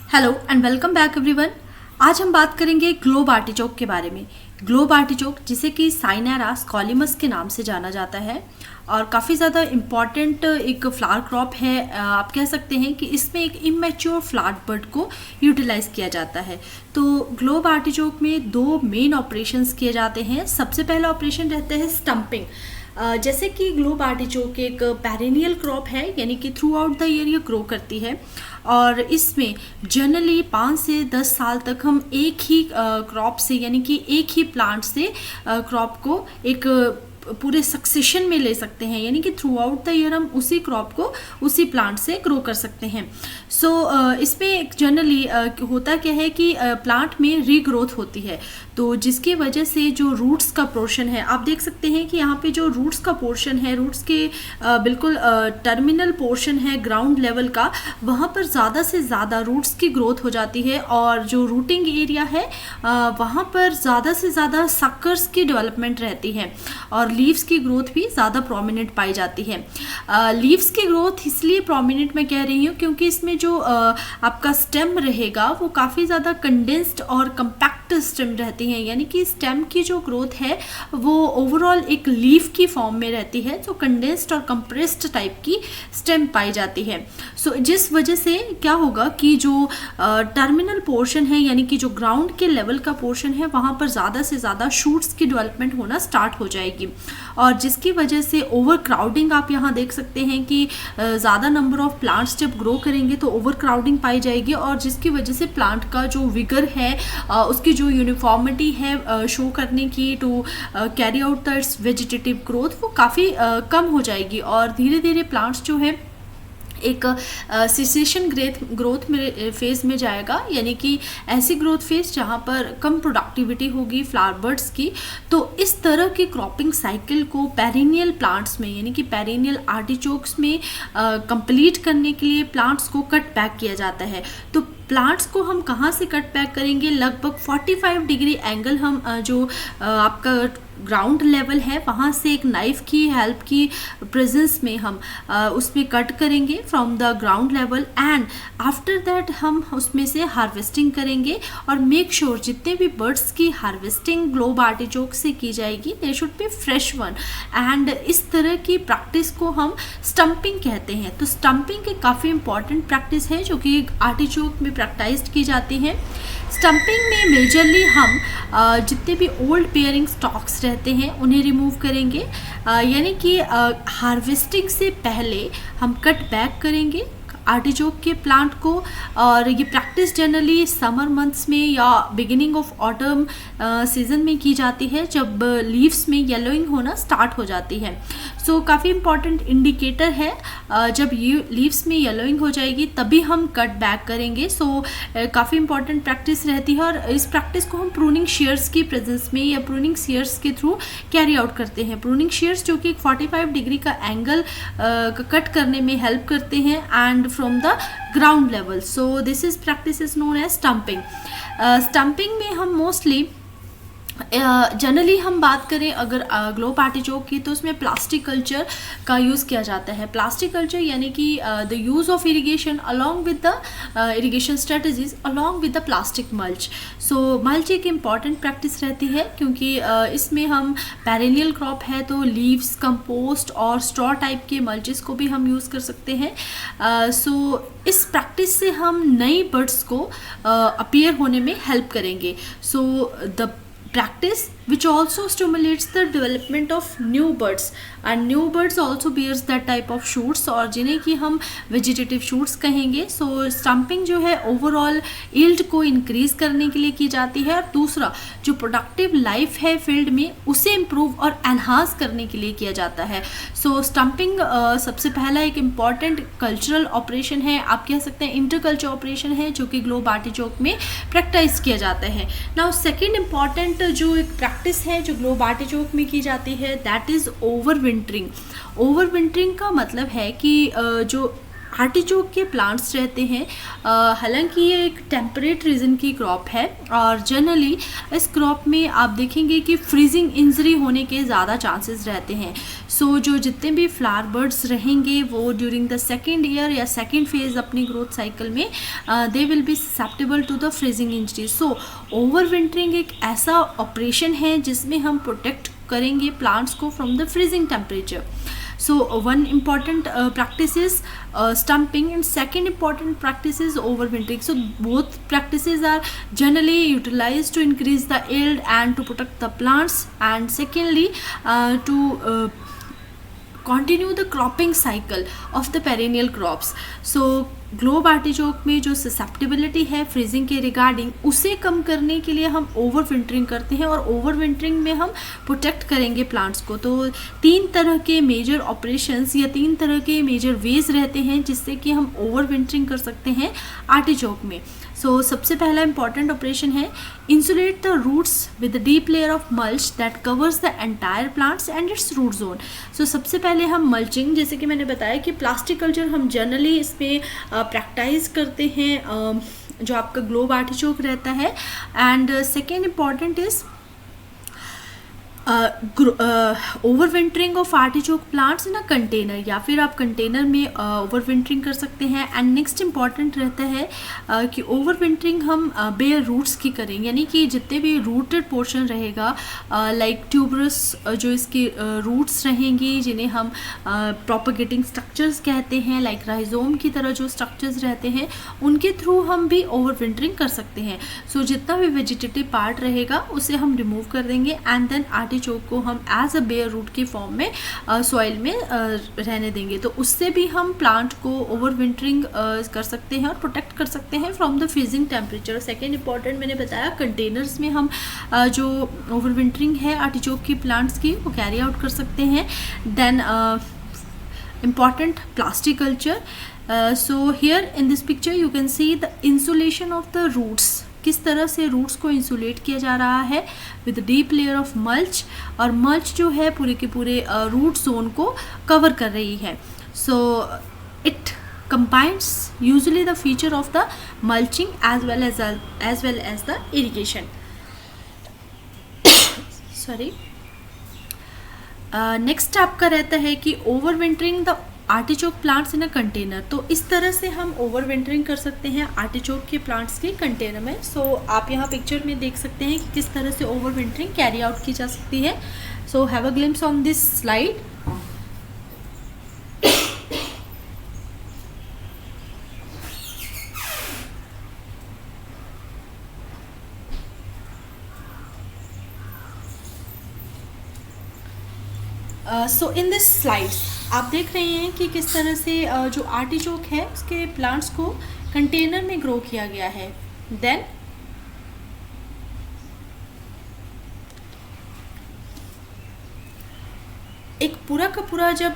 Hello and welcome back everyone. आज हम बात करेंगे ग्लोब आर्टिचोक के बारे में। ग्लोब आर्टिचोक जिसे कि साइनेरा स्कॉलिमस के नाम से जाना जाता है और काफ़ी ज़्यादा इम्पॉर्टेंट एक फ्लावर क्रॉप है। आप कह सकते हैं कि इसमें एक इमेच्योर फ्लावर बर्ड को यूटिलाइज किया जाता है। तो ग्लोब आर्टिचोक में दो मेन ऑपरेशंस किए जाते हैं। सबसे पहला ऑपरेशन रहता है स्टम्पिंग। जैसे कि ग्लोब आर्टिचोक एक पेरेनियल क्रॉप है, यानी कि थ्रू आउट द ईयर ये ग्रो करती है और इसमें जनरली 5 से 10 साल तक हम एक ही क्रॉप से, यानी कि एक ही प्लांट से क्रॉप को एक पूरे सक्सेशन में ले सकते हैं, यानी कि थ्रू आउट द ईयर हम उसी क्रॉप को उसी प्लांट से ग्रो कर सकते हैं। सो इसमें जनरली होता क्या है कि प्लांट में रीग्रोथ होती है, तो जिसकी वजह से जो रूट्स का पोर्शन है, आप देख सकते हैं कि यहाँ पे जो रूट्स का पोर्शन है, रूट्स के बिल्कुल टर्मिनल पोर्शन है ग्राउंड लेवल का, वहाँ पर ज़्यादा से ज़्यादा रूट्स की ग्रोथ हो जाती है और जो रूटिंग एरिया है वहाँ पर ज़्यादा से ज़्यादा सक्कर्स की डेवलपमेंट रहती है और लीव्स की ग्रोथ भी ज़्यादा प्रोमिनेंट पाई जाती है। लीव्स की ग्रोथ इसलिए प्रोमिनेंट मैं कह रही हूँ क्योंकि इसमें जो आपका स्टेम रहेगा वो काफ़ी ज़्यादा कंडेंस्ड और कंपैक्ट स्टेम रहती है, यानी कि स्टेम की जो ग्रोथ है वो ओवरऑल एक लीफ की फॉर्म में रहती है, जो कंडेंस्ड और कंप्रेस्ड टाइप की स्टेम पाई जाती है। सो जिस वजह से क्या होगा कि जो टर्मिनल पोर्शन है, यानी कि जो ग्राउंड के लेवल का पोर्शन है, वहाँ पर ज़्यादा से ज़्यादा शूट्स की डेवलपमेंट होना स्टार्ट हो जाएगी और जिसकी वजह से ओवर क्राउडिंग, आप यहाँ देख सकते हैं कि ज़्यादा नंबर ऑफ प्लांट्स जब ग्रो करेंगे तो ओवर क्राउडिंग पाई जाएगी और जिसकी वजह से प्लांट का जो विगर है, उसकी जो यूनिफॉर्मिटी है शो करने की to carry out the its vegetative growth, वो काफ़ी कम हो जाएगी और धीरे धीरे प्लांट्स जो है एक सिसेशन ग्रोथ में फेज़ में जाएगा, यानी कि ऐसी ग्रोथ फेज़ जहाँ पर कम प्रोडक्टिविटी होगी फ्लावर बर्ड्स की। तो इस तरह की क्रॉपिंग साइकिल को पेरिनियल प्लांट्स में, यानी कि पेरिनियल आर्टिचोक्स में कंप्लीट करने के लिए प्लांट्स को कट बैक किया जाता है। तो प्लांट्स को हम कहाँ से कट बैक करेंगे? लगभग 45 डिग्री एंगल हम जो आपका ग्राउंड लेवल है वहाँ से एक नाइफ की हेल्प की प्रेजेंस में हम उसमें कट करेंगे from the ground level and after that हम उसमें से हार्वेस्टिंग करेंगे और मेक श्योर जितने भी बर्ड्स की हार्वेस्टिंग ग्लोब आर्टिचोक से की जाएगी they should be fresh one. And इस तरह की प्रैक्टिस को हम स्टम्पिंग कहते हैं। तो स्टम्पिंग एक काफ़ी इंपॉर्टेंट प्रैक्टिस है जो कि आर्टिचोक में प्रैक्टिस की जाती है। स्टम्पिंग में मेजरली हम जितने भी ओल्ड पेयरिंग स्टॉक्स रहते हैं उन्हें रिमूव करेंगे, यानी कि हार्वेस्टिंग से पहले हम कट बैक करेंगे आर्टिचोक के प्लांट को और ये प्रैक्टिस जनरली समर मंथ्स में या बिगिनिंग ऑफ ऑटम सीजन में की जाती है जब लीव्स में येलोइंग होना स्टार्ट हो जाती है। सो काफ़ी इंपॉर्टेंट इंडिकेटर है, जब ये लीव्स में येलोइंग हो जाएगी तभी हम कट बैक करेंगे। सो काफ़ी इंपॉर्टेंट प्रैक्टिस रहती है और इस प्रैक्टिस को हम प्रूनिंग शेयर्स की प्रेजेंस में या प्रूनिंग शेयर्स के थ्रू कैरी आउट करते हैं। प्रूनिंग शेयर्स जो कि 45 डिग्री का एंगल कट करने में हेल्प करते हैं and from the ground level. So this is practice is known as stumping. Stumping में हम mostly जनरली हम बात करें अगर ग्लोब आर्टिचोक की तो उसमें प्लास्टिक कल्चर का यूज़ किया जाता है। प्लास्टिक कल्चर यानी कि the use of irrigation along with the irrigation strategies along with the plastic mulch. So mulch एक इम्पॉर्टेंट प्रैक्टिस रहती है क्योंकि इसमें हम पेरेनियल क्रॉप है तो लीव्स, कंपोस्ट और स्ट्रॉ टाइप के मल्चेस को भी हम यूज़ कर सकते हैं। सो इस प्रैक्टिस से हम नई बर्ड्स को अपीयर होने में हेल्प करेंगे। So the practice which also stimulates the development of new birds and new birds also bears that type of shoots और जिन्हें कि हम vegetative shoots कहेंगे। सो स्टम्पिंग जो है ओवरऑल yield को इंक्रीज करने के लिए की जाती है और दूसरा जो प्रोडक्टिव लाइफ है फील्ड में उसे इम्प्रूव और एनहांस करने के लिए किया जाता है। सो स्टम्पिंग सबसे पहला एक इम्पॉर्टेंट कल्चरल ऑपरेशन है, आप कह सकते हैं इंटरकल्चर ऑपरेशन है जो कि ग्लोब आर्टिचोक में प्रैक्टिस किया जाता है। नाउ सेकेंड इम्पॉर्टेंट जो एक प्रैक्टिस है जो ग्लोब आर्टिचोक में की जाती है that is over wintering. Over wintering का मतलब है कि जो आर्टिचोक के प्लांट्स रहते हैं, हालांकि ये एक टेम्परेट रीजन की क्रॉप है और जनरली इस क्रॉप में आप देखेंगे कि फ्रीजिंग इंजरी होने के ज़्यादा चांसेस रहते हैं। सो जो जितने भी फ्लावर बर्ड्स रहेंगे वो ड्यूरिंग द सेकेंड ईयर या सेकेंड फेज अपनी ग्रोथ साइकिल में they will be susceptible to the freezing injury. So overwintering एक ऐसा ऑपरेशन है जिसमें हम प्रोटेक्ट करेंगे प्लांट्स को from the freezing temperature. So one important practice is stumping, and second important practice is overwintering. So both practices are generally utilized to increase the yield and to protect the plants, and secondly to continue the cropping cycle of the perennial crops. So globe artichoke में जो susceptibility है freezing के regarding, उसे कम करने के लिए हम over wintering करते हैं और ओवर विंटरिंग में हम प्रोटेक्ट करेंगे प्लांट्स को। तो 3 तरह के मेजर ऑपरेशंस या 3 तरह के मेजर वेज रहते हैं जिससे कि हम ओवर विंटरिंग कर सकते हैं आर्टिचोक में। सो सबसे पहला इंपॉर्टेंट ऑपरेशन है insulate the roots with the deep layer of mulch that covers the entire plants and its root zone. So सबसे पहले हम मल्चिंग, जैसे कि मैंने बताया कि प्लास्टिक कल्चर हम जनरली इसमें प्रैक्टिस करते हैं जो आपका ग्लोब आर्टिचोक रहता है। And second important is overwintering of artichoke plants in a container, या फिर आप कंटेनर में ओवर विंटरिंग कर सकते हैं। एंड नेक्स्ट इम्पॉर्टेंट रहता है कि ओवर विंटरिंग हम बेयर रूट्स की करें, यानी कि जितने भी रूटेड पोर्शन रहेगा लाइक ट्यूबरस जो इसके रूट्स रहेंगी जिन्हें हम प्रोपगेटिंग स्ट्रक्चर्स कहते हैं, लाइक राइजोम की तरह जो स्ट्रक्चर्स रहते हैं उनके थ्रू हम भी ओवर विंटरिंग कर सकते हैं। सो जितना भी वेजिटेटिव पार्ट रहेगा उसे हम रिमूव कर देंगे एंड देन आर्टिचोक को हम एज अ बेयर रूट की फॉर्म में सॉइल में रहने देंगे। तो उससे भी हम प्लांट को ओवर विंटरिंग कर सकते हैं और प्रोटेक्ट कर सकते हैं from the freezing temperature. Second important मैंने बताया कंटेनर्स में हम जो ओवर विंटरिंग है आर्टिचोक की प्लांट्स की वो कैरी आउट कर सकते हैं। Then important plastic culture. So here in this picture you can see the insulation of the roots, किस तरह से रूट्स को इंसुलेट किया जा रहा है with deep layer of mulch, और मल्च जो है पूरे के पूरे रूट जोन को कवर कर रही है। So it combines usually the feature of the mulching as well as the irrigation. Sorry. Next आपका रहता है कि over wintering the artichoke plants in a container. तो इस तरह से हम ओवर विंटरिंग कर सकते हैं आर्टिचोक के प्लांट्स के कंटेनर में। सो आप यहाँ पिक्चर में देख सकते हैं कि किस तरह से ओवर विंटरिंग कैरी आउट की जा सकती है। So have a glimpse on this slide. So in this slides आप देख रहे हैं कि किस तरह से जो आर्टिचोक है उसके प्लांट्स को कंटेनर में ग्रो किया गया है। देन एक पूरा का पूरा जब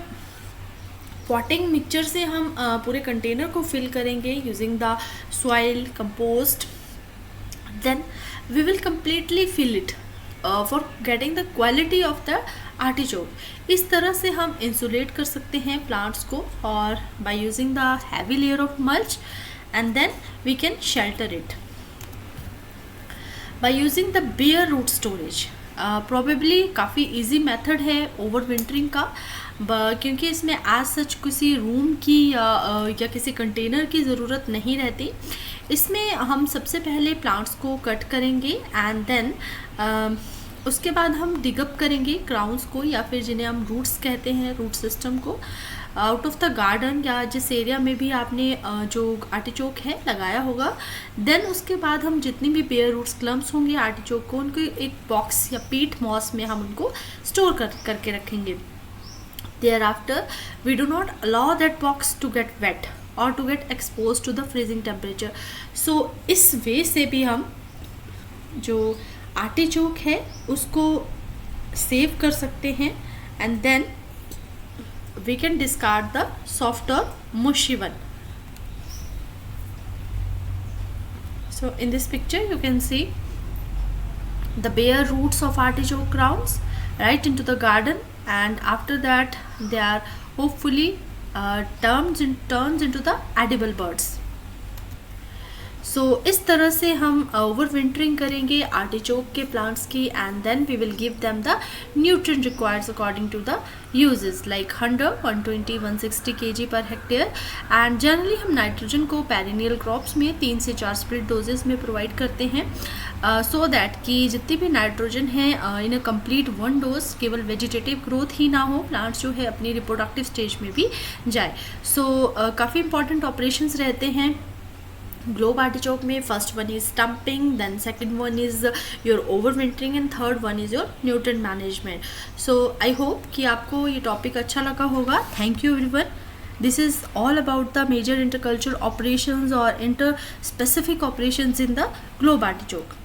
पॉटिंग मिक्सचर से हम पूरे कंटेनर को फिल करेंगे using the soil compost, then we will completely fill it for getting the quality of the artichoke. इस तरह से हम इंसुलेट कर सकते हैं प्लांट्स को और by using the heavy layer of mulch, and then we can shelter it by using the bare root storage. Probably काफ़ी इजी मेथड है ओवर विंटरिंग का, क्योंकि इसमें एज सच किसी रूम की या किसी कंटेनर की ज़रूरत नहीं रहती। इसमें हम सबसे पहले प्लांट्स को कट करेंगे एंड देन उसके बाद हम डिगअप करेंगे क्राउन्स को, या फिर जिन्हें हम रूट्स कहते हैं, रूट सिस्टम को आउट ऑफ द गार्डन या जिस एरिया में भी आपने जो आर्टिचोक है लगाया होगा। देन उसके बाद हम जितनी भी बेयर रूट्स क्लम्स होंगे आर्टिचोक को उनको एक बॉक्स या पीट मॉस में हम उनको स्टोर करके रखेंगे। Thereafter, we do not allow that box to get wet or to get exposed to the freezing temperature. So इस वे से भी हम जो आर्टिचोक है उसको सेव कर सकते हैं and then we can discard the soft और mushy one. So in this picture you can see the bare roots of artichoke crowns right into the garden, and after that they are hopefully turns into the edible birds. So इस तरह से हम overwintering करेंगे artichoke के plants की, and then we will give them the nutrient requires according to the uses like 100, 120, 160 kg पर hectare. And generally हम nitrogen को पेरिनियल क्रॉप्स में 3 से 4 स्प्लिट डोजेस में प्रोवाइड करते हैं, सो दैट कि जितनी भी नाइट्रोजन है इन अ कंप्लीट वन डोज केवल वेजिटेटिव ग्रोथ ही ना हो, प्लांट्स जो है अपनी रिप्रोडक्टिव स्टेज में भी जाए. सो काफ़ी इंपॉर्टेंट ऑपरेशंस रहते हैं ग्लोब आर्टिचोक में. First one is stumping, then second one is your overwintering and third one is your nutrient management. So I hope कि आपको ये टॉपिक अच्छा लगा होगा. Thank you everyone. This is all about the major interculture operations और interspecific operations in the globe artichoke.